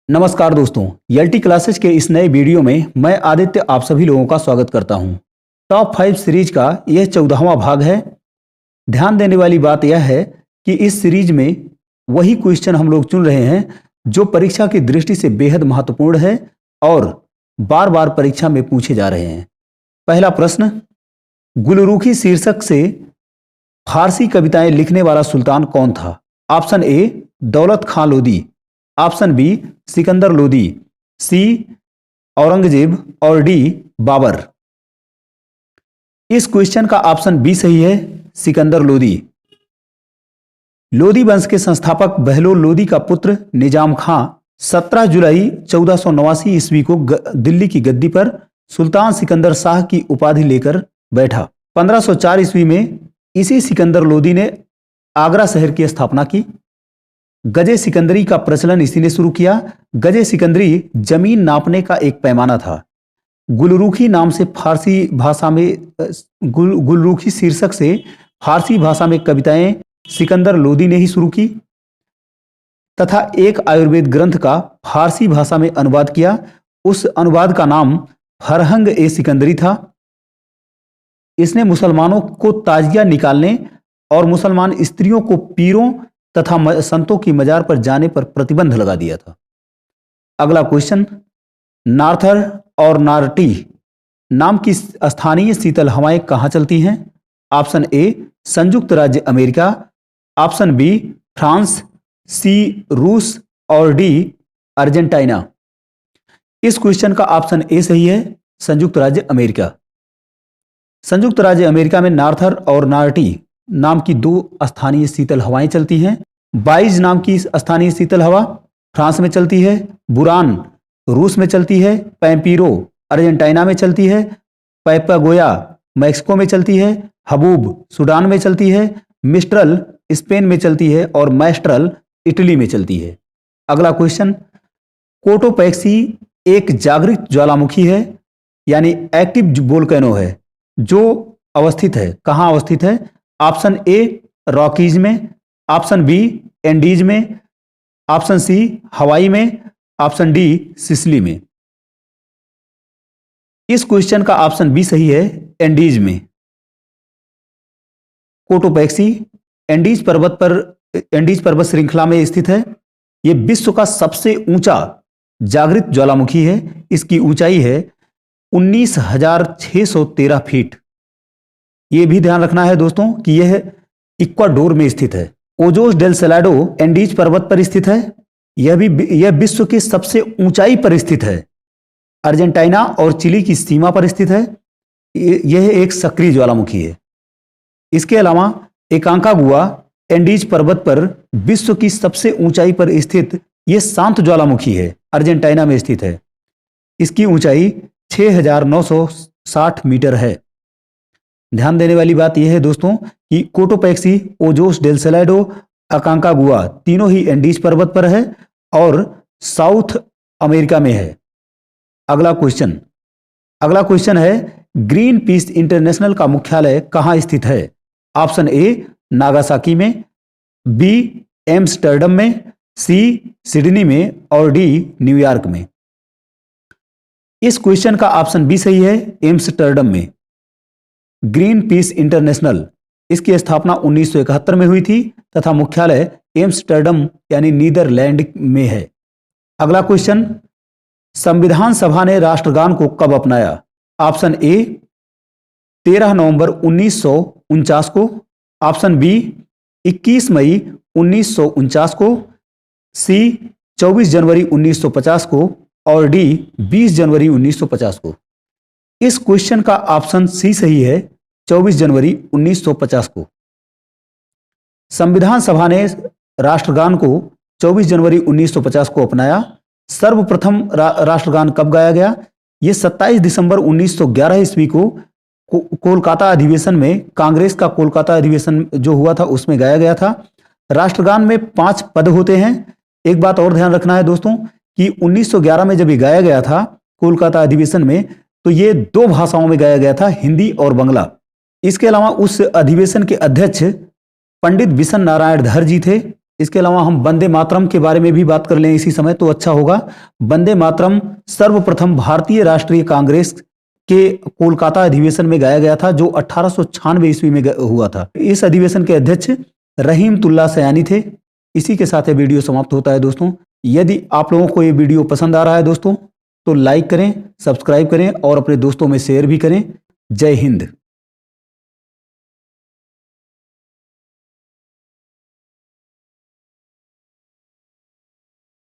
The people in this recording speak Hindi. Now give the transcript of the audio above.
नमस्कार दोस्तों, एलटी क्लासेस के इस नए वीडियो में मैं आदित्य आप सभी लोगों का स्वागत करता हूं। टॉप 5 सीरीज का यह 14वां भाग है। ध्यान देने वाली बात यह है कि इस सीरीज में वही क्वेश्चन हम लोग चुन रहे हैं जो परीक्षा की दृष्टि से बेहद महत्वपूर्ण है और बार बार परीक्षा में पूछे जा रहे हैं। पहला प्रश्न, गुलरूखी शीर्षक से फारसी कविताएं लिखने वाला सुल्तान कौन था? ऑप्शन ए दौलत खां लोदी, ऑप्शन बी सिकंदर लोदी, सी औरंगजेब और डी बाबर। इस क्वेश्चन का ऑप्शन बी सही है, सिकंदर लोदी। लोदी वंश के संस्थापक बहलोल लोदी का पुत्र निजाम खां 17 जुलाई 1489 ईस्वी को दिल्ली की गद्दी पर सुल्तान सिकंदर शाह की उपाधि लेकर बैठा। 1504 ईस्वी में इसी सिकंदर लोदी ने आगरा शहर की स्थापना की। गजे सिकंदरी का प्रचलन इसी ने शुरू किया। गजे सिकंदरी जमीन नापने का एक पैमाना था। गुलरूखी नाम से फारसी भाषा में गुलरूखी शीर्षक से फारसी भाषा में कविताएं सिकंदर लोदी ने ही शुरू की तथा एक आयुर्वेद ग्रंथ का फारसी भाषा में अनुवाद किया। उस अनुवाद का नाम फरहंग ए सिकंदरी था। इसने मुसलमानों को ताजिया निकालने और मुसलमान स्त्रियों को पीरों तथा संतों की मजार पर जाने पर प्रतिबंध लगा दिया था। अगला क्वेश्चन, नार्थर और नार्टी नाम की स्थानीय शीतल हवाएं कहां चलती हैं? ऑप्शन ए संयुक्त राज्य अमेरिका, ऑप्शन बी फ्रांस, सी रूस और डी अर्जेंटीना। इस क्वेश्चन का ऑप्शन ए सही है, संयुक्त राज्य अमेरिका। संयुक्त राज्य अमेरिका में नार्थर और नार्टी नाम की दो स्थानीय शीतल हवाएं चलती हैं। बाइज नाम की स्थानीय शीतल हवा फ्रांस में चलती है, बुरान रूस में चलती है, पैम्पीरो अर्जेंटीना में चलती है, पैपागोया मैक्सिको में चलती है, हबूब सूडान में चलती है, मिस्ट्रल स्पेन में चलती है और मैस्ट्रल इटली में चलती है। अगला क्वेश्चन, कोटोपैक्सी एक जागृत ज्वालामुखी है यानी एक्टिव वोल्केनो है जो अवस्थित है, कहां अवस्थित है? ऑप्शन ए रॉकीज में, ऑप्शन बी एंडीज में, ऑप्शन सी हवाई में, ऑप्शन डी सिसिली में। इस क्वेश्चन का ऑप्शन बी सही है, एंडीज में। कोटोपैक्सी एंडीज पर्वत श्रृंखला में स्थित है। यह विश्व का सबसे ऊंचा जागृत ज्वालामुखी है। इसकी ऊंचाई है 19,613 फीट। यह भी ध्यान रखना है दोस्तों कि यह इक्वाडोर में स्थित है। ओजोस डेल सेलाडो एंडीज पर्वत पर स्थित है। यह विश्व की सबसे ऊंचाई पर स्थित है। अर्जेंटीना और चिली की सीमा पर स्थित है। यह एक सक्रिय ज्वालामुखी है। इसके अलावा एकांकागुआ एंडीज पर्वत पर विश्व की सबसे ऊंचाई पर स्थित यह शांत ज्वालामुखी है, अर्जेंटीना में स्थित है। इसकी ऊंचाई 6,960 मीटर है। ध्यान देने वाली बात यह है दोस्तों कि कोटोपैक्सी, ओजोस डेल सेलाडो, अकांकागुआ तीनों ही एंडीज पर्वत पर है और साउथ अमेरिका में है। अगला क्वेश्चन है, ग्रीन पीस इंटरनेशनल का मुख्यालय कहां स्थित है? ऑप्शन ए नागासाकी में, बी एम्स्टर्डम में, सी सिडनी में और डी न्यूयॉर्क में। इस क्वेश्चन का ऑप्शन बी सही है, एम्स्टर्डम में। ग्रीन पीस इंटरनेशनल इसकी स्थापना 1971 में हुई थी तथा मुख्यालय एम्स्टर्डम यानी नीदरलैंड में है। अगला क्वेश्चन, संविधान सभा ने राष्ट्रगान को कब अपनाया? ऑप्शन ए 13 नवंबर 1949 को, ऑप्शन बी 21 मई 1949 को, सी 24 जनवरी 1950 को और डी 20 जनवरी 1950 को। इस क्वेश्चन का ऑप्शन सी सही है, 24 जनवरी 1950 को। संविधान सभा ने राष्ट्रगान को 24 जनवरी 1950 को अपनाया। सर्वप्रथम राष्ट्रगान कब गाया गया? यह 27 दिसंबर 1911 ईस्वी को कोलकाता अधिवेशन में, कांग्रेस का कोलकाता अधिवेशन जो हुआ था उसमें गाया गया था। राष्ट्रगान में 5 पद होते हैं। एक बात और ध्यान रखना है दोस्तों कि 1911 में जब ये गाया गया था कोलकाता अधिवेशन में, तो ये 2 भाषाओं में गाया गया था, हिंदी और बांग्ला। इसके अलावा उस अधिवेशन के अध्यक्ष पंडित बिशन नारायण धर जी थे इसके अलावा हम वंदे मातरम के बारे में भी बात कर लें इसी समय तो अच्छा होगा। वंदे मातरम सर्वप्रथम भारतीय राष्ट्रीय कांग्रेस के कोलकाता अधिवेशन में गाया गया था, जो 1896 ईस्वी में हुआ था। इस अधिवेशन के अध्यक्ष रहीमतुल्लाह सयानी थे। इसी के साथ ये वीडियो समाप्त होता है दोस्तों। यदि आप लोगों को ये वीडियो पसंद आ रहा है दोस्तों तो लाइक करें, सब्सक्राइब करें और अपने दोस्तों में शेयर भी करें। जय हिंद।